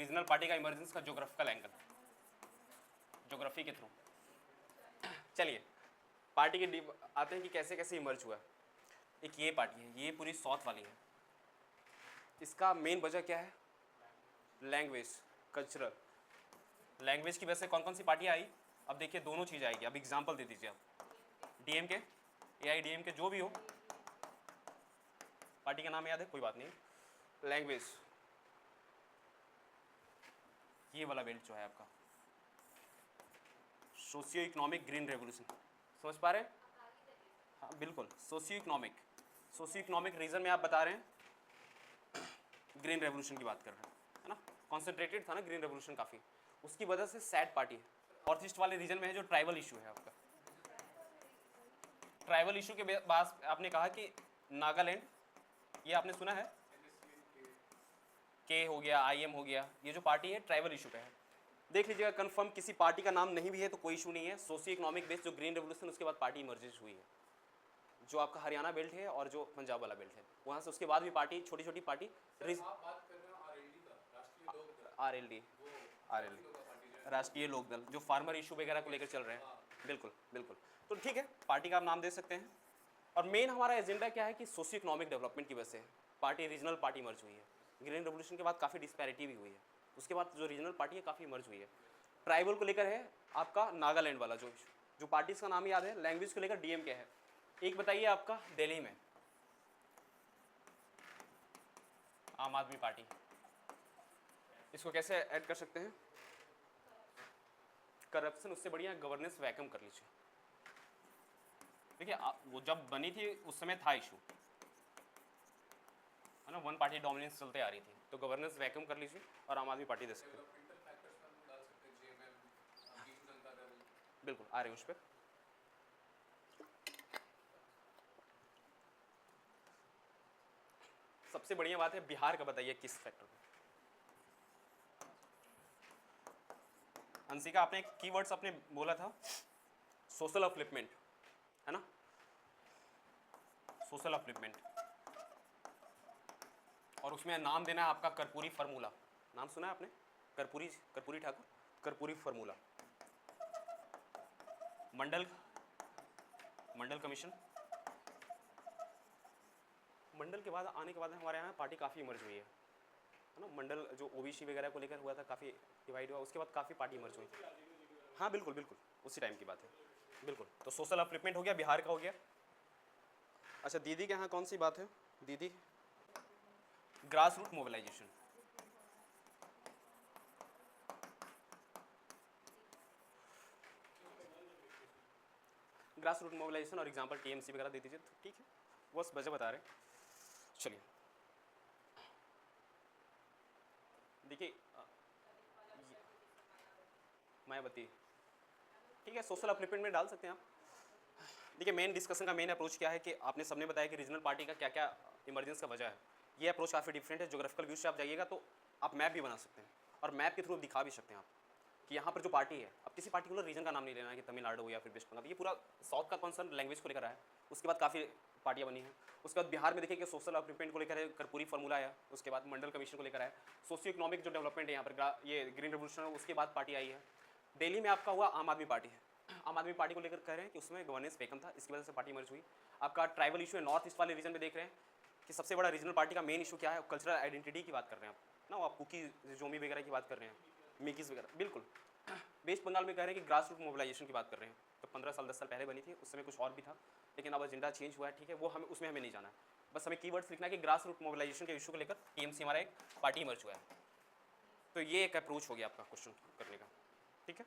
Regional party का emergence का geographical angle, geography के थ्रू। चलिए पार्टी के डीप आते हैं कि कैसे कैसे इमर्ज हुआ। एक ये पार्टी है, ये पूरी साउथ वाली है। इसका मेन वजह क्या है? Language, cultural. लैंग्वेज की वजह से कौन कौन सी पार्टियाँ आई? अब देखिए दोनों चीज़ आएगी। अब एग्जाम्पल दे दीजिए आप। डीएमके, एआईडीएमके, जो भी हो, पार्टी का नाम याद है? कोई बात नहीं। लैंग्वेज, ये वाला बेल्ट जो है आपका सोशियो इकोनॉमिक ग्रीन रेवोल्यूशन, समझ पा रहे हैं? हाँ बिल्कुल, सोशियो इकोनॉमिक रीजन में आप बता रहे हैं ग्रीन रेवोल्यूशन की बात कर रहे हैं, है ना? कॉन्सेंट्रेटेड था ना ग्रीन रेवोल्यूशन काफ़ी, उसकी वजह से सैड पार्टी है। नॉर्थ ईस्ट वाले रीजन में है जो ट्राइबल इशू है आपका। ट्राइबल इशू के बाद आपने कहा कि नागालैंड, ये आपने सुना है, के हो गया, आईएम हो गया, ये जो पार्टी है ट्राइबल इशू पे है। देख लीजिएगा कंफर्म, किसी पार्टी का नाम नहीं भी है तो कोई इशू नहीं है। सोशियो इकोनॉमिक बेस जो ग्रीन रेवोल्यूशन, उसके बाद पार्टी इमर्जेंस हुई है, जो आपका हरियाणा बेल्ट है और जो पंजाब वाला बेल्ट है, वहाँ से उसके बाद भी पार्टी, छोटी छोटी पार्टी। आरएलडी, राष्ट्रीय लोकदल, जो फार्मर इशू वगैरह को लेकर चल रहे हैं। बिल्कुल बिल्कुल, तो ठीक है, पार्टी का आप नाम दे सकते हैं। और मेन हमारा एजेंडा क्या है कि सोशियो इकोनॉमिक डेवलपमेंट की वजह से पार्टी, रीजनल पार्टी मर्ज हुई है। ग्रीन रेवोल्यूशन के बाद काफ़ी डिस्पैरिटी भी हुई है, उसके बाद जो रीजनल पार्टी है काफ़ी मर्ज हुई है। ट्राइबल को लेकर है आपका नागालैंड वाला, जो पार्टीज का नाम याद है। लैंग्वेज को लेकर डीएमके है। एक बताइए आपका दिल्ली में आम आदमी पार्टी, इसको कैसे ऐड कर सकते हैं? करप्शन, उससे बढ़िया गवर्नेंस वैक्यूम कर लीजिए। देखिए वो जब बनी थी उस समय था इशू, है ना, वन पार्टी डोमिनेंस चलते आ रही थी, तो गवर्नेंस वैक्यूम कर लीजिए और आम आदमी पार्टी दे सकते हैं। बिल्कुल आ रहे हैं उस पर। सबसे बढ़िया बात है बिहार का, बताइए किस फैक्टर में? हंसिका, आपने कीवर्ड्स आपने बोला था सोशल अपलिफ्टमेंट, है ना, सोशल अपलिफ्टमेंट, और उसमें नाम देना है आपका कर्पूरी फार्मूला। नाम सुना है आपने? कर्पूरी ठाकुर, कर्पूरी फार्मूला। मंडल कमीशन, मंडल के बाद आने के बाद हमारे यहाँ पार्टी काफ़ी इमर्ज हुई है ना। मंडल जो ओबीसी वगैरह को लेकर हुआ था, काफ़ी डिवाइड हुआ, उसके बाद काफ़ी पार्टी इमर्ज हुई। हाँ बिल्कुल बिल्कुल, उसी टाइम की बात है। बिल्कुल, तो सोशल अपलिफ्टमेंट हो गया, बिहार का हो गया। अच्छा, दीदी के यहाँ कौन सी बात है? दीदी, grass root mobilisation, grass root mobilisation और एग्जाम्पल टीएमसी वगैरह दे दीजिए, तो ठीक है, बस वजह बता रहे हैं। चलिए देखिए, मायावती, ठीक है, सोशल अपलिफ्टमेंट में डाल सकते हैं आप। देखिए मेन डिस्कशन का मेन अप्रोच क्या है कि आपने सबने बताया कि रीजनल पार्टी का क्या क्या इमरजेंस का वजह है। ये अप्रोच काफ़ी डिफरेंट है। ज्योग्राफिकल व्यू से आप जाइएगा तो आप मैप भी बना सकते हैं, और मैप के थ्रू दिखा भी सकते हैं आप कि यहाँ पर जो पार्टी है, अब किसी पार्टिकुलर रीजन का नाम नहीं लेना है कि तमिलनाडु या फिर वेस्ट बंगाल, ये पूरा साउथ का कॉन्सर्न लैंग्वेज को लेकर आया। उसके बाद काफ़ी पार्टियाँ बनी हैं। उसके बाद बिहार में देखिए कि सोशल अपलिफ्टमेंट को लेकर है, कर्पूरी फार्मूला आया। उसके बाद मंडल कमीशन को लेकर आया। सोशियो इकोनॉमिक जो डेवलपमेंट है यहाँ पर, ये ग्रीन रेवोल्यूशन, उसके बाद पार्टी आई है। दिल्ली में आपका हुआ आम आदमी पार्टी है। आम आदमी पार्टी को लेकर कह रहे हैं कि उसमें गवर्नेंस वेकम था, इसकी वजह से पार्टी मर्ज हुई। आपका ट्राइबल इशू है, नॉर्थ ईस्ट वाले रीजन में देख रहे हैं कि सबसे बड़ा रीजनल पार्टी का मेन इशू क्या है? कल्चरल आइडेंटिटी की बात कर रहे हैं आप ना, आप कुकी जोमी वगैरह की बात कर रहे हैं, मिकीज वगैरह। बिल्कुल, वेस्ट बंगाल में कह रहे हैं कि ग्रास रूट मोबिलाइजेशन की बात कर रहे हैं। तो 15 साल 10 साल पहले बनी थी, उस समय कुछ और भी था, लेकिन अब एजेंडा चेंज हुआ है, ठीक है, वो हमें उसमें हमें नहीं जाना है। बस हमें कीवर्ड्स लिखना है कि ग्रास रूट मोबिलाइजेशन के इशू को लेकर टीएमसी हमारा एक पार्टी इमर्ज हुआ है। तो ये एक अप्रोच हो गया आपका क्वेश्चन करने का, ठीक है।